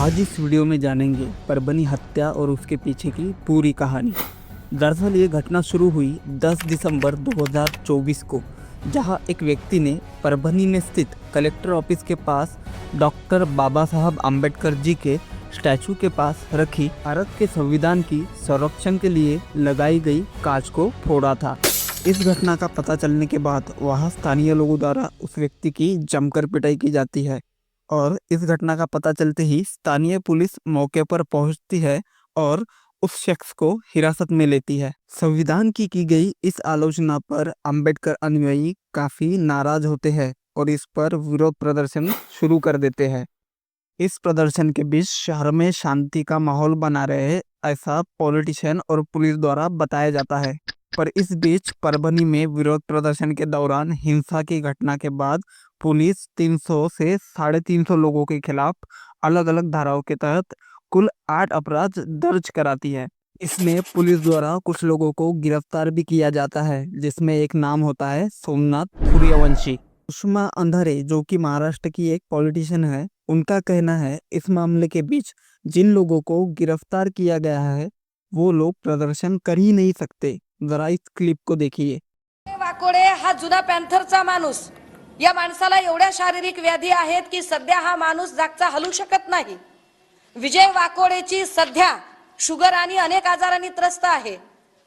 आज इस वीडियो में जानेंगे परभनी हत्या और उसके पीछे की पूरी कहानी। दरअसल ये घटना शुरू हुई 10 दिसंबर 2024 को, जहां एक व्यक्ति ने परभनी में स्थित कलेक्टर ऑफिस के पास डॉक्टर बाबा साहब आम्बेडकर जी के स्टैचू के पास रखी भारत के संविधान की संरक्षण के लिए लगाई गई कांच को फोड़ा था। इस घटना का पता चलने के बाद वहां स्थानीय लोगों द्वारा उस व्यक्ति की जमकर पिटाई की जाती है और इस घटना का पता चलते ही स्थानीय पुलिस मौके पर पहुंचती है और उस शख्स को हिरासत में लेती है। संविधान की गई इस आलोचना पर अंबेडकर अनुयायी काफी नाराज होते हैं और इस पर विरोध प्रदर्शन शुरू कर देते हैं। इस प्रदर्शन के बीच शहर में शांति का माहौल बना रहे ऐसा पॉलिटिशियन और पुलिस द्वारा बताया जाता है। पर इस बीच परभनी में विरोध प्रदर्शन के दौरान हिंसा की घटना के बाद पुलिस 300 से 350 लोगों के खिलाफ अलग अलग धाराओं के तहत कुल 8 अपराध दर्ज कराती है। इसमें पुलिस द्वारा कुछ लोगों को गिरफ्तार भी किया जाता है, जिसमें एक नाम होता है सोमनाथ सूर्यवंशी। सुषमा अंधारे, जो कि महाराष्ट्र की एक पॉलिटिशियन है, उनका कहना है इस मामले के बीच जिन लोगों को गिरफ्तार किया गया है वो लोग प्रदर्शन कर ही नहीं सकते। जरा इस क्लिप को देखिए। वाकोडे हा जुना पॅन्थरचा माणूस, या माणसाला एवढ्या शारीरिक व्याधी आहेत की सध्या हा माणूस जागचा हलू शकत नाही। विजय वाकोडेची सध्या शुगर आणि अनेक आजारांनी त्रस्त आहे।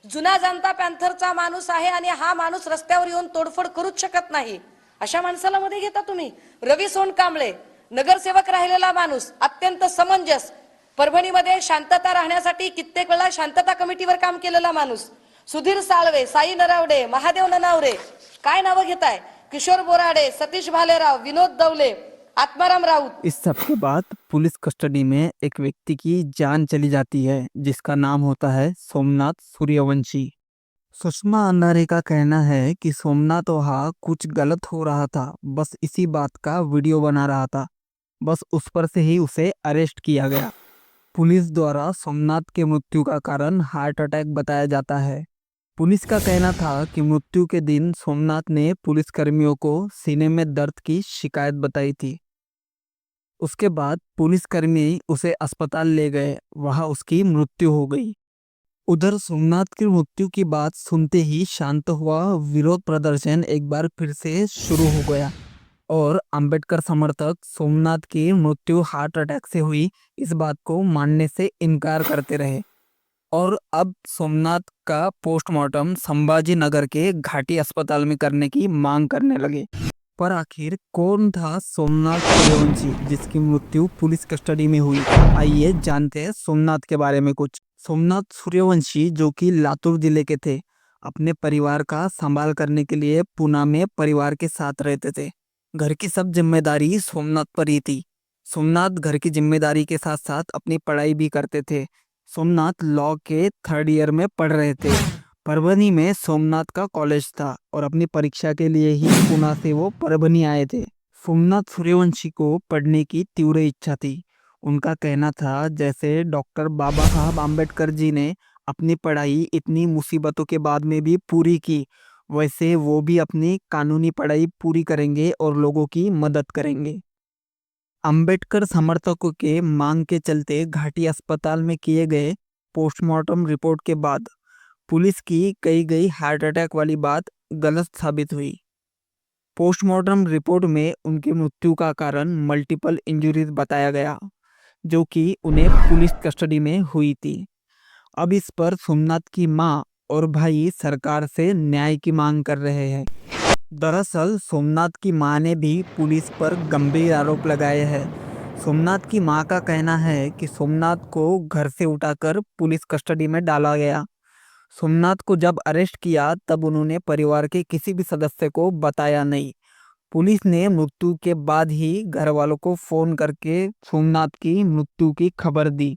जुना जनता पॅन्थरचा माणूस आहे आणि हा माणूस रस्त्यावर येऊन तोडफोड करूच शकत नाही। अशा माणसाला मध्ये घेता तुम्ही? रवी सोनकांबळे नगरसेवक राहिलेला माणूस, अत्यंत समंजस, परभणीमध्ये शांतता राहण्यासाठी कित्येक वेळा शांतता कमिटीवर काम केलेला माणूस, सुधीर साळवे, साई नरावडे, महादेव ननावरे, काय नाव घेताय, किशोर बोराडे, सतीश भालेराव, विनोद दौले, आत्माराम राऊत। इस सब के बाद पुलिस कस्टडी में एक व्यक्ति की जान चली जाती है, जिसका नाम होता है सोमनाथ सूर्यवंशी। सुषमा अंधारे का कहना है कि सोमनाथ वहाँ कुछ गलत हो रहा था, बस इसी बात का वीडियो बना रहा था, बस उस पर से ही उसे अरेस्ट किया गया। पुलिस द्वारा सोमनाथ के मृत्यु का कारण हार्ट अटैक बताया जाता है। पुलिस का कहना था कि मृत्यु के दिन सोमनाथ ने पुलिसकर्मियों को सीने में दर्द की शिकायत बताई थी। उसके बाद पुलिसकर्मी उसे अस्पताल ले गए, वहां उसकी मृत्यु हो गई। उधर सोमनाथ की मृत्यु की बात सुनते ही शांत हुआ विरोध प्रदर्शन एक बार फिर से शुरू हो गया और अंबेडकर समर्थक सोमनाथ की मृत्यु हार्ट अटैक से हुई इस बात को मानने से इनकार करते रहे और अब सोमनाथ का पोस्टमार्टम संभाजी नगर के घाटी अस्पताल में करने की मांग करने लगे। पर आखिर कौन था सोमनाथ सूर्यवंशी जिसकी मृत्यु पुलिस कस्टडी में हुई? आइए जानते हैं सोमनाथ के बारे में कुछ। सोमनाथ सूर्यवंशी, जो कि लातूर जिले के थे, अपने परिवार का संभाल करने के लिए पुणे में परिवार के साथ रहते थे। घर की सब जिम्मेदारी सोमनाथ पर ही थी। सोमनाथ घर की जिम्मेदारी के साथ साथ अपनी पढ़ाई भी करते थे। सोमनाथ लॉ के 3rd ईयर में पढ़ रहे थे। परभनी में सोमनाथ का कॉलेज था और अपनी परीक्षा के लिए ही पुणे से वो परभनी आए थे। सोमनाथ सूर्यवंशी को पढ़ने की तीव्र इच्छा थी। उनका कहना था जैसे डॉक्टर बाबा साहब आम्बेडकर जी ने अपनी पढ़ाई इतनी मुसीबतों के बाद में भी पूरी की, वैसे वो भी अपनी कानूनी पढ़ाई पूरी करेंगे और लोगों की मदद करेंगे। अंबेडकर समर्थकों के मांग के चलते घाटी अस्पताल में किए गए पोस्टमार्टम रिपोर्ट के बाद पुलिस की कही गई हार्ट अटैक वाली बात गलत साबित हुई। पोस्टमार्टम रिपोर्ट में उनकी मृत्यु का कारण मल्टीपल इंजरीज बताया गया, जो कि उन्हें पुलिस कस्टडी में हुई थी। अब इस पर सोमनाथ की मां और भाई सरकार से न्याय की मांग कर रहे हैं। दरअसल सोमनाथ की मां ने भी पुलिस पर गंभीर आरोप लगाए हैं। सोमनाथ की मां का कहना है कि सोमनाथ को घर से उठाकर पुलिस कस्टडी में डाला गया। सोमनाथ को जब अरेस्ट किया तब उन्होंने परिवार के किसी भी सदस्य को बताया नहीं। पुलिस ने मृत्यु के बाद ही घर वालों को फोन करके सोमनाथ की मृत्यु की खबर दी।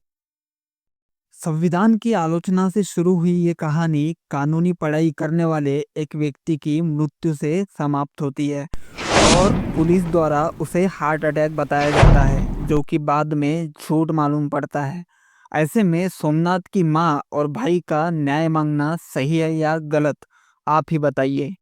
संविधान की आलोचना से शुरू हुई ये कहानी कानूनी पढ़ाई करने वाले एक व्यक्ति की मृत्यु से समाप्त होती है और पुलिस द्वारा उसे हार्ट अटैक बताया जाता है, जो कि बाद में झूठ मालूम पड़ता है। ऐसे में सोमनाथ की मां और भाई का न्याय मांगना सही है या गलत, आप ही बताइए।